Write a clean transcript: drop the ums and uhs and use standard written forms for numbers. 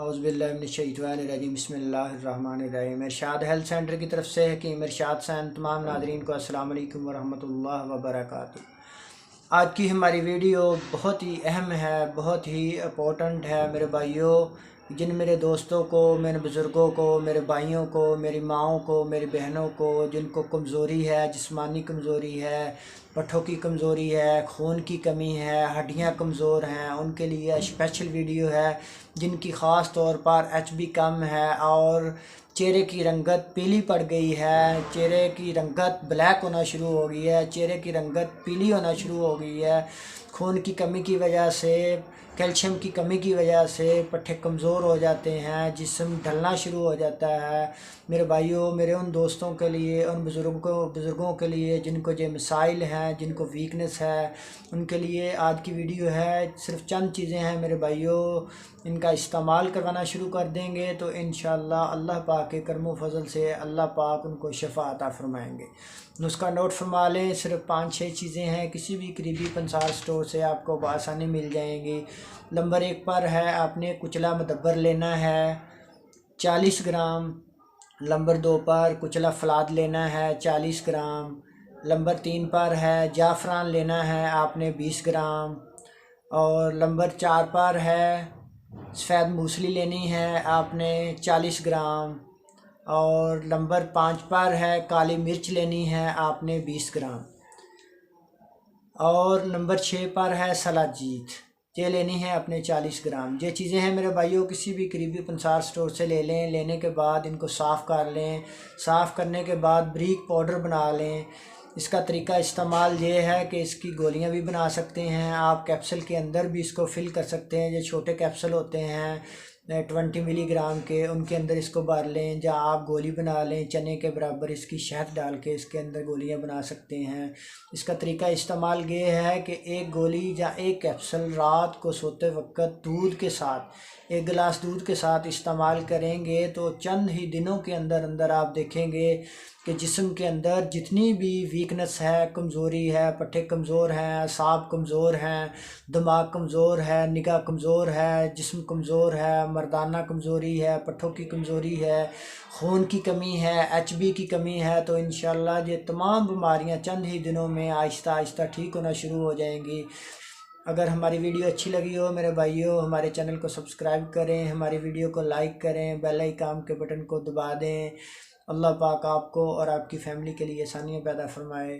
औज़ुबिल्लाहिमिनश्शैतानिर्रजीम बिस्मिल्लाहिर्रहमानिर्रहीम। इरशाद health centre की तरफ से हकीम इरशाद सैन तमाम नाज़रीन को अस्सलाम वालेकुम वरहमतुल्लाहि वबरकातुहू। आज की हमारी वीडियो बहुत ही अहम है, बहुत ही इम्पोर्टेंट है मेरे भाइयों। जिन मेरे दोस्तों को, मेरे बुज़ुर्गों को, मेरे भाइयों को, मेरी माँओं को, मेरी बहनों को जिनको कमज़ोरी है, जिस्मानी कमज़ोरी है, पट्ठों की कमज़ोरी है, खून की कमी है, हड्डियाँ कमज़ोर हैं, उनके लिए स्पेशल वीडियो है। जिनकी ख़ास तौर पर HB कम है और चेहरे की रंगत पीली पड़ गई है, चेहरे की रंगत ब्लैक होना शुरू हो गई है, चेहरे की रंगत पीली होना शुरू हो गई है। खून की कमी की वजह से, कैल्शियम की कमी की वजह से पट्ठे कमज़ोर हो जाते हैं, जिस्म ढलना शुरू हो जाता है। मेरे भाइयों, मेरे उन दोस्तों के लिए, उन बुज़ुर्गों के लिए जिनको ये मसाइल हैं, जिनको वीकनेस है, उनके लिए आज की वीडियो है। सिर्फ चंद चीज़ें हैं मेरे भाइयों, इनका इस्तेमाल करवाना शुरू कर देंगे तो इंशाअल्लाह अल्लाह पाक के करम फजल से अल्लाह पाक उनको शफ़ा अता फरमाएँगे। नुस्खा नोट फरमा लें, सिर्फ 5-6 चीज़ें हैं, किसी भी करीबी पंसार स्टोर से आपको बआसानी मिल जाएंगी। नंबर 1 पर है, आपने कुचला मदब्बर लेना है 40 ग्राम। नंबर 2 पर कुचला फलाद लेना है 40 ग्राम। नंबर 3 पर है जाफ़रान लेना है आपने 20 ग्राम। और नंबर 4 पर है सफ़ेद मूसली लेनी है आपने 40 ग्राम। और नंबर 5 पर है काली मिर्च लेनी है आपने 20 ग्राम। और नंबर 6 पर है सलाजीत, ये लेनी है अपने 40 ग्राम। ये चीज़ें हैं मेरे भाइयों, किसी भी करीबी पंसार स्टोर से ले लें। लेने के बाद इनको साफ़ कर लें, साफ़ करने के बाद बारीक पाउडर बना लें। इसका तरीका इस्तेमाल ये है कि इसकी गोलियां भी बना सकते हैं आप, कैप्सूल के अंदर भी इसको फिल कर सकते हैं। ये छोटे कैप्सूल होते हैं 20 मिलीग्राम के, उनके अंदर इसको भर लें। या आप गोली बना लें चने के बराबर, इसकी शहद डाल के इसके अंदर गोलियां बना सकते हैं। इसका तरीका इस्तेमाल ये है कि एक गोली या एक कैप्सूल रात को सोते वक्त दूध के साथ, 1 गिलास दूध के साथ इस्तेमाल करेंगे तो चंद ही दिनों के अंदर अंदर आप देखेंगे कि जिस्म के अंदर जितनी भी वीकनेस है, कमज़ोरी है, पट्ठे कमज़ोर हैं, असाब कमज़ोर हैं, दिमाग कमज़ोर है, निगाह कमज़ोर है, जिस्म कमज़ोर है, मर्दाना कमज़ोरी है, पट्ठों की कमज़ोरी है, खून की कमी है, HB की कमी है, तो इंशाअल्लाह ये तमाम बीमारियां चंद ही दिनों में आहिस्ता आहिस्ता ठीक होना शुरू हो जाएंगी। अगर हमारी वीडियो अच्छी लगी हो मेरे भाइयों, हमारे चैनल को सब्सक्राइब करें, हमारी वीडियो को लाइक करें, बेल आइकन के बटन को दबा दें। अल्लाह पाक आपको और आपकी फ़ैमिली के लिए आसानियाँ पैदा फरमाए।